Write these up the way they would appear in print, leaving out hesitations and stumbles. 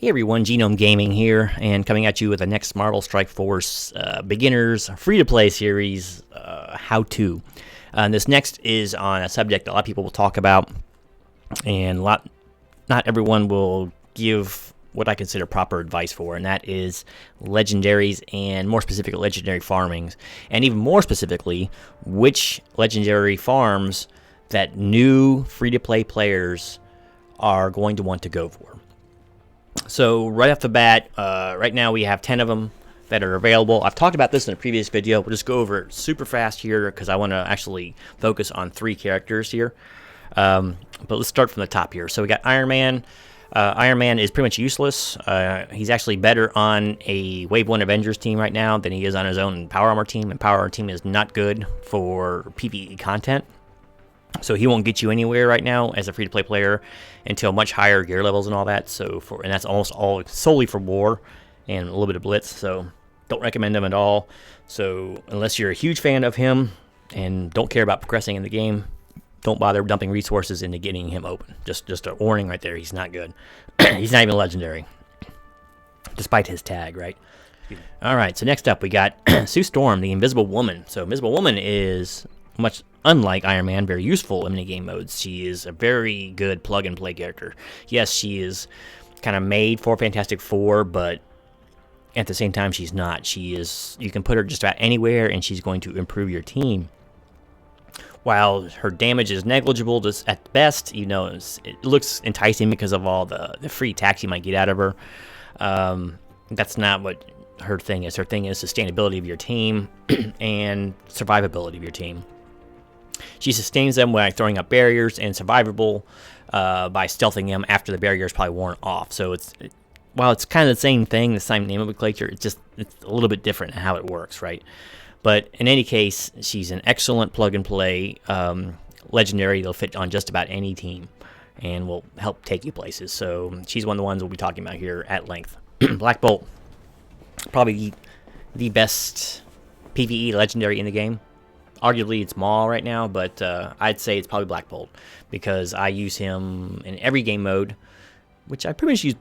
Hey everyone, Genome Gaming here, and coming at you with the next Marvel Strike Force Beginners free-to-play series, how-to. This next is on a subject a lot of people will talk about, and not everyone will give what I consider proper advice for, and that is legendaries, and more specifically, legendary farmings, and even more specifically, which legendary farms that new free-to-play players are going to want to go for. So right off the bat, right now we have 10 of them that are available. I've talked about this in a previous video. We'll just go over it super fast here because I want to actually focus on 3 characters here. But let's start from the top here. So we got Iron Man. Iron Man is pretty much useless. He's actually better on a Wave 1 Avengers team right now than he is on his own Power Armor team. And Power Armor team is not good for PvE content. So he won't get you anywhere right now as a free-to-play player until much higher gear levels and all that. And that's almost all solely for war and a little bit of blitz. So don't recommend him at all. So unless you're a huge fan of him and don't care about progressing in the game, don't bother dumping resources into getting him open. Just a warning right there. He's not good. He's not even legendary, despite his tag, right? All right. So next up we got Sue Storm, the Invisible Woman. So Invisible Woman is much unlike Iron Man, very useful in minigame modes. She is a very good plug-and-play character. Yes, she is kind of made for Fantastic Four, but at the same time, she's not. You can put her just about anywhere, and she's going to improve your team. While her damage is negligible at best, you know, it looks enticing because of all the free attacks you might get out of her. That's not what her thing is. Her thing is sustainability of your team and survivability of your team. She sustains them by throwing up barriers and survivable by stealthing them after the barrier is probably worn off. So while it's kind of the same thing, the same nomenclature, it's a little bit different in how it works, right? But in any case, she's an excellent plug-and-play legendary. They'll fit on just about any team and will help take you places. So she's one of the ones we'll be talking about here at length. Black Bolt, probably the best PvE legendary in the game. Arguably, it's Maul right now, but I'd say it's probably Black Bolt because I use him in every game mode, which I pretty much use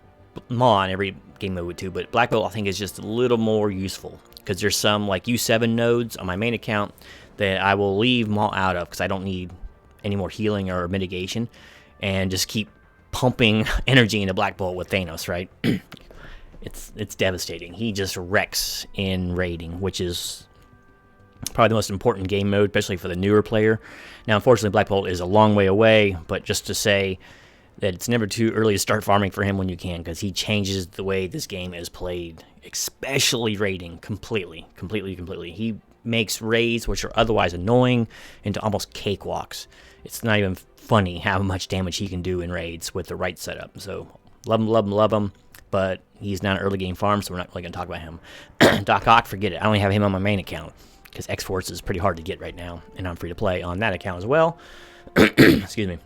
Maul in every game mode too, but Black Bolt I think is just a little more useful because there's some like U7 nodes on my main account that I will leave Maul out of because I don't need any more healing or mitigation and just keep pumping energy into Black Bolt with Thanos, right? It's devastating. He just wrecks in raiding, which is probably the most important game mode, especially for the newer player. Now, unfortunately, Black Bolt is a long way away, but just to say that it's never too early to start farming for him when you can, because he changes the way this game is played, especially raiding, completely. He makes raids, which are otherwise annoying, into almost cakewalks. It's not even funny how much damage he can do in raids with the right setup. So, love him, but he's not an early game farm, so we're not really going to talk about him. Doc Ock, forget it. I only have him on my main account, because X-Force is pretty hard to get right now, and I'm free to play on that account as well. Excuse me.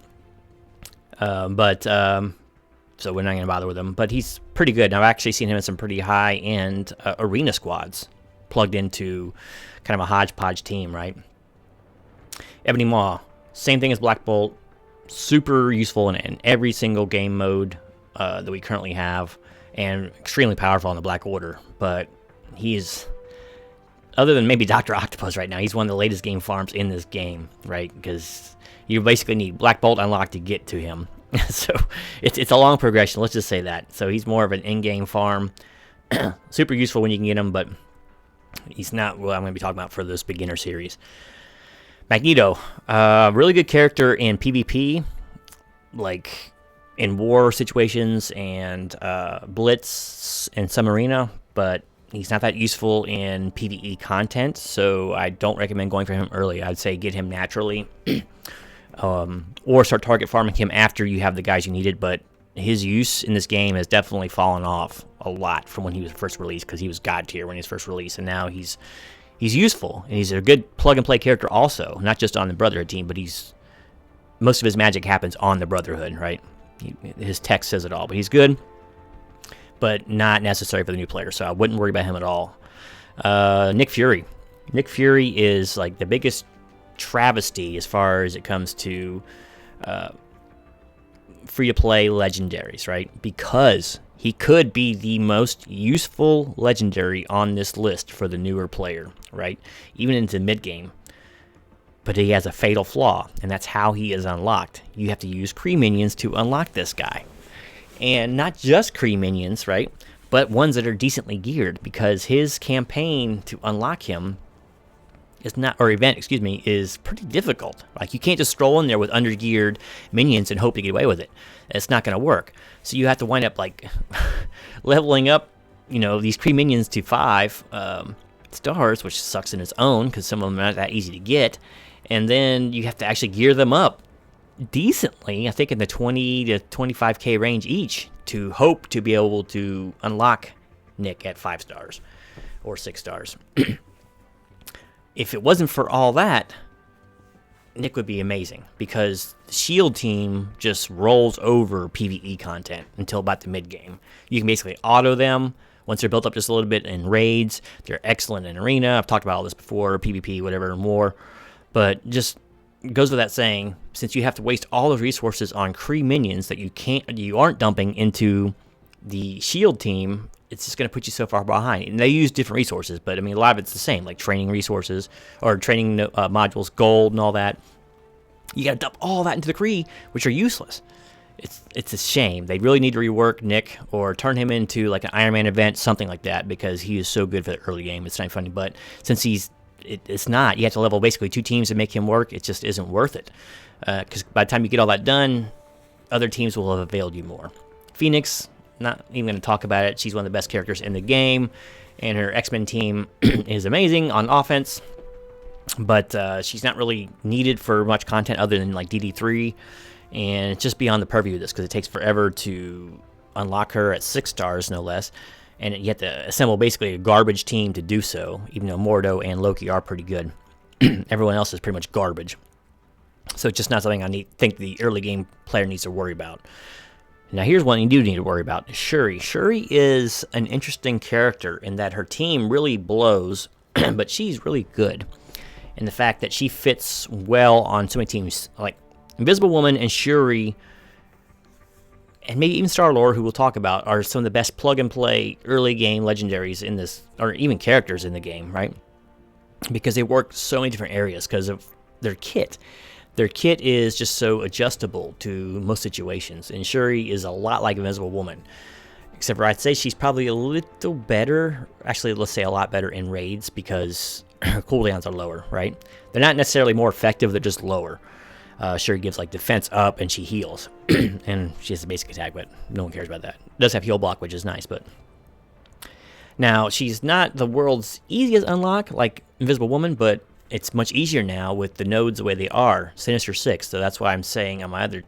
So we're not going to bother with him, but he's pretty good. Now, I've actually seen him in some pretty high-end arena squads, plugged into kind of a hodgepodge team, right? Ebony Maw, same thing as Black Bolt, super useful in every single game mode that we currently have, and extremely powerful in the Black Order, but he's, other than maybe Dr. Octopus right now, he's one of the latest game farms in this game, right? Because you basically need Black Bolt unlocked to get to him. So it's a long progression, let's just say that. So he's more of an in-game farm. Super useful when you can get him, but he's not what I'm going to be talking about for this beginner series. Magneto, really good character in PvP, like in war situations and blitz in some arena, but he's not that useful in PvE content, so I don't recommend going for him early. I'd say get him naturally, or start target farming him after you have the guys you needed, but his use in this game has definitely fallen off a lot from when he was first released, because he was God tier when he was first released, and now he's useful, and he's a good plug-and-play character also, not just on the Brotherhood team, but most of his magic happens on the Brotherhood, right? His text says it all, but he's good, but not necessary for the new player, so I wouldn't worry about him at all. Nick Fury. Nick Fury is like the biggest travesty as far as it comes to free-to-play legendaries, right? Because he He could be the most useful legendary on this list for the newer player, right? Even into mid-game. But he has a fatal flaw, and that's how he is unlocked. You have to use Kree minions to unlock this guy. And not just Kree minions, right? But ones that are decently geared, because his campaign to unlock him is not, or event, excuse me, is pretty difficult. Like, you can't just stroll in there with undergeared minions and hope to get away with it. It's not going to work. So you have to wind up, like, leveling up, you know, these Kree minions to 5 stars, which sucks in its own, because some of them are not that easy to get. And then you have to actually gear them up decently, I think in the 20 to 25k range each, to hope to be able to unlock Nick at 5 stars or 6 stars. If it wasn't for all that, Nick would be amazing, because the Shield team just rolls over PvE content until about the mid-game. You can basically auto them once they're built up just a little bit in raids. They're excellent in arena. I've talked about all this before, PvP, whatever, and more. But just goes without saying, since you have to waste all those resources on Kree minions that you aren't dumping into the Shield team, it's just going to put you so far behind. And they use different resources, but I mean, a lot of it's the same, like training resources or training modules, gold, and all that. You got to dump all that into the Kree, which are useless. It's a shame. They really need to rework Nick or turn him into like an Iron Man event, something like that, because he is so good for the early game. It's not funny, but since it's not, you have to level basically 2 teams to make him work. It just isn't worth it, because by the time you get all that done, other teams will have availed you more. Phoenix, not even going to talk about it. She's one of the best characters in the game, and her X-Men team is amazing on offense, but she's not really needed for much content other than like DD3, and it's just beyond the purview of this, because it takes forever to unlock her at 6 stars, no less, and you have to assemble basically a garbage team to do so, even though Mordo and Loki are pretty good. Everyone else is pretty much garbage. So it's just not something I think the early game player needs to worry about. Now here's one you do need to worry about. S.T.R.I.K.E. S.T.R.I.K.E. is an interesting character in that her team really blows, but she's really good. And the fact that she fits well on so many teams, like Invisible Woman and Shuri, and maybe even Star-Lord, who we'll talk about, are some of the best plug-and-play early game legendaries in this, or even characters in the game, right? Because they work so many different areas because of their kit. Their kit is just so adjustable to most situations, and Shuri is a lot like Invisible Woman, except for I'd say she's probably a little better, actually let's say a lot better in raids, because her cooldowns are lower, right? They're not necessarily more effective, they're just lower. Shuri gives like defense up and she heals, and she has a basic attack, but no one cares about that. Does have heal block, which is nice, but now she's not the world's easiest unlock like Invisible Woman, but it's much easier now with the nodes the way they are, Sinister-6. So that's why I'm saying on my other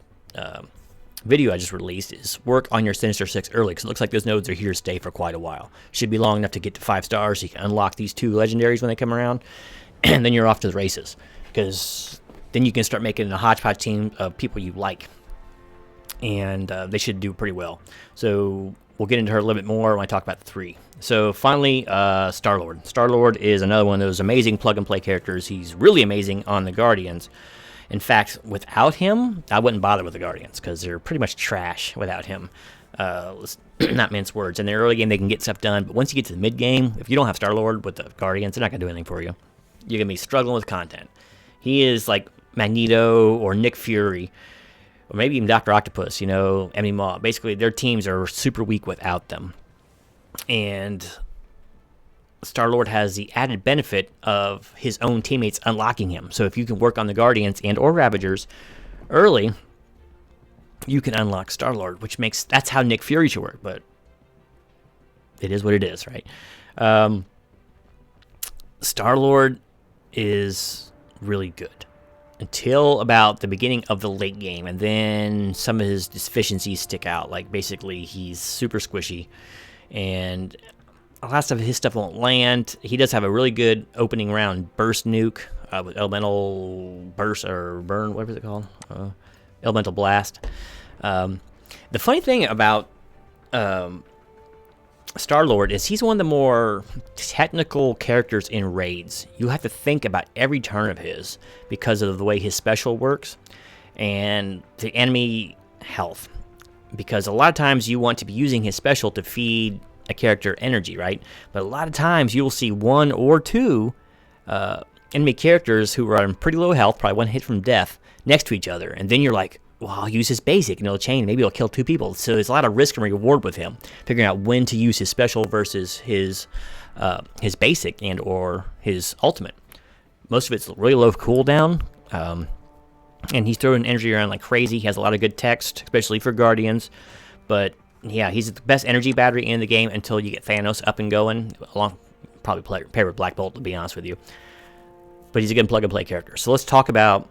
video I just released is work on your Sinister-6 early, because it looks like those nodes are here to stay for quite a while. Should be long enough to get to 5 stars so you can unlock these 2 legendaries when they come around, and then you're off to the races, because then you can start making a hodgepodge team of people you like, and they should do pretty well. So we'll get into her a little bit more when I talk about the 3. So finally, Star-Lord. Star-Lord is another one of those amazing plug-and-play characters. He's really amazing on the Guardians. In fact, without him, I wouldn't bother with the Guardians, because they're pretty much trash without him. Let's not mince words. In the early game, they can get stuff done, but once you get to the mid-game, if you don't have Star-Lord with the Guardians, they're not going to do anything for you. You're going to be struggling with content. He is like Magneto or Nick Fury, or maybe even Dr. Octopus, you know, Emmy Maw. Basically, their teams are super weak without them. And Star-Lord has the added benefit of his own teammates unlocking him. So if you can work on the Guardians and or Ravagers early, you can unlock Star-Lord, which makes, that's how Nick Fury should work, but it is what it is, right? Star-Lord is really good until about the beginning of the late game, and then some of his deficiencies stick out. Like basically he's super squishy, and a lot of his stuff won't land. He does have a really good opening round burst nuke with elemental burst or burn, what is it called? Elemental blast. The funny thing about Star-Lord is he's one of the more technical characters in raids. You have to think about every turn of his because of the way his special works and the enemy health. because a lot of times you want to be using his special to feed a character energy, right? But a lot of times you will see one or two enemy characters who are on pretty low health, probably one hit from death, next to each other, and then you're like, well, I'll use his basic and it'll chain, maybe it'll kill two people. So there's a lot of risk and reward with him, figuring out when to use his special versus his basic and or his ultimate. Most of it's really low cooldown, and he's throwing energy around like crazy. He has a lot of good text, especially for Guardians, but yeah, he's the best energy battery in the game until you get Thanos up and going, along probably pair with Black Bolt, to be honest with you. But he's a good plug-and-play character. So let's talk about,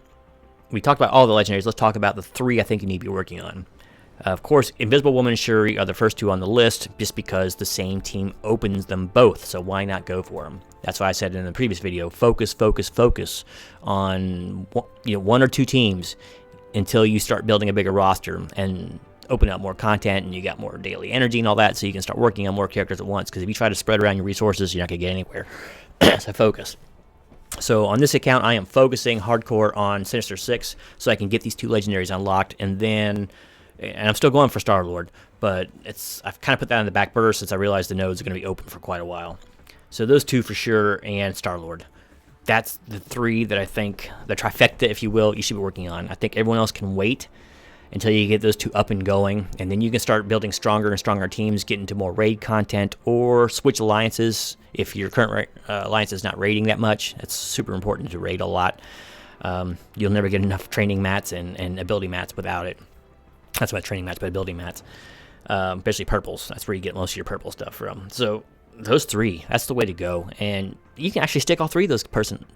we talked about all the legendaries, let's talk about the three I think you need to be working on. Of course, Invisible Woman and Shuri are the first two on the list, just because the same team opens them both, so why not go for them? That's why I said in the previous video, focus on one or two teams until you start building a bigger roster and open up more content and you got more daily energy and all that, so you can start working on more characters at once, because if you try to spread around your resources, you're not going to get anywhere. So focus. So on this account, I am focusing hardcore on Sinister-6 so I can get these two legendaries unlocked, and I'm still going for Star-Lord, but I've kind of put that on the back burner since I realized the nodes are going to be open for quite a while. So those two for sure, and Star-Lord. That's the three that I think, the trifecta, if you will, you should be working on. I think everyone else can wait until you get those two up and going, and then you can start building stronger and stronger teams, get into more raid content, or switch alliances if your current alliance is not raiding that much. It's super important to raid a lot. You'll never get enough training mats and ability mats without it. That's why training mats, but ability mats, especially purples. That's where you get most of your purple stuff from. So those three, that's the way to go. And you can actually stick all three of those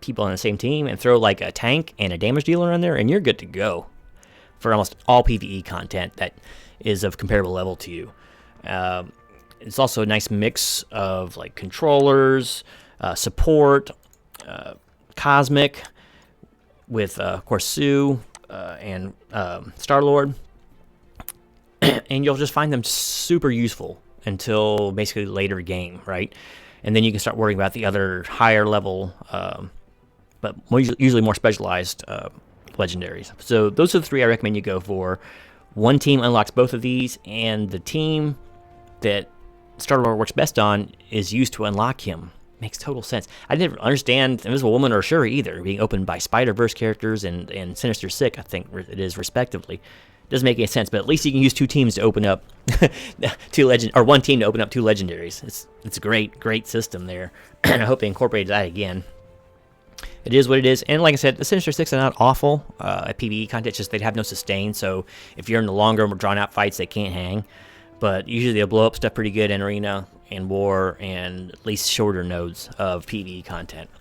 people on the same team and throw like a tank and a damage dealer in there, and you're good to go for almost all PvE content that is of comparable level to you. It's also a nice mix of like controllers, support, Cosmic, with of course Sue and Star-Lord, and you'll just find them super useful until basically later game, right? And then you can start worrying about the other higher level, but usually more specialized legendaries. So those are the three I recommend you go for. One team unlocks both of these, and the team that Star-Lord works best on is used to unlock him. Makes total sense. I didn't understand Invisible Woman or Shuri either, being opened by Spider-Verse characters and Sinister-6, I think it is, respectively. Doesn't make any sense, but at least you can use two teams to open up one team to open up two legendaries. It's a great system there. I hope they incorporate that again. It is what it is, and like I said, the Sinister-6 are not awful at PvE content, it's just they'd have no sustain, so if you're in the longer, more drawn-out fights, they can't hang. But usually they'll blow up stuff pretty good in Arena and War and at least shorter nodes of PvE content.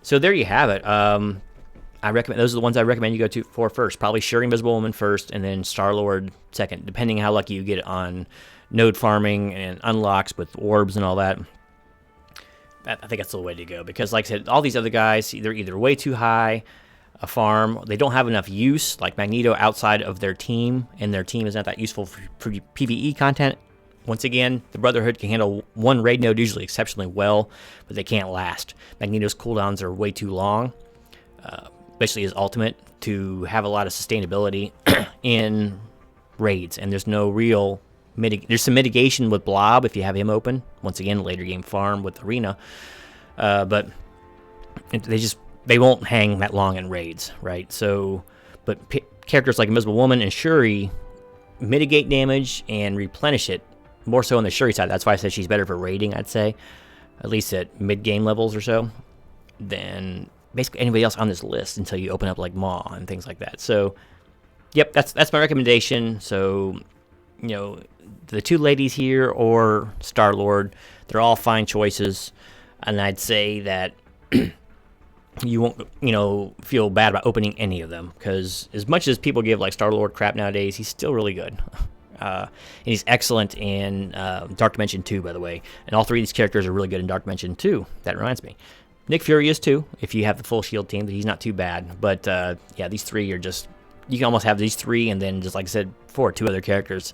So there you have it. I recommend those are the ones I recommend you go for first. Probably Shuri, Invisible Woman first, and then Star-Lord second, depending how lucky you get on node farming and unlocks with orbs and all that. I think that's the way to go, because like I said, all these other guys, they're either way too high a farm, they don't have enough use, like Magneto outside of their team, and their team is not that useful for PvE content. Once again, the Brotherhood can handle one raid node usually exceptionally well, but they can't last. Magneto's cooldowns are way too long, especially his ultimate, to have a lot of sustainability in raids, and there's no real there's some mitigation with Blob if you have him open. Once again, later game farm with Arena, but they won't hang that long in raids, right? So, but characters like Invisible Woman and Shuri mitigate damage and replenish it more so on the Shuri side. That's why I said she's better for raiding, I'd say, at least at mid-game levels or so, than basically anybody else on this list until you open up like Maw and things like that. So, yep, that's my recommendation. So, the two ladies here or Star-Lord, they're all fine choices, and I'd say that you won't, feel bad about opening any of them, because as much as people give like Star-Lord crap nowadays, he's still really good. And he's excellent in Dark Dimension 2, by the way, and all three of these characters are really good in Dark Dimension 2. That reminds me. Nick Fury is too, if you have the full shield team. He's not too bad, but yeah, these three are just, you can almost have these three, and then just like I said before, two other characters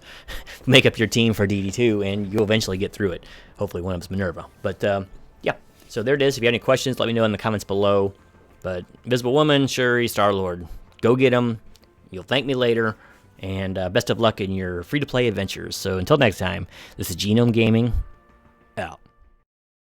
make up your team for DD2, and you'll eventually get through it. Hopefully one of them's Minerva. But yeah, so there it is. If you have any questions, let me know in the comments below. But Invisible Woman, Shuri, Star-Lord, go get them. You'll thank me later, and best of luck in your free-to-play adventures. So until next time, this is Genome Gaming,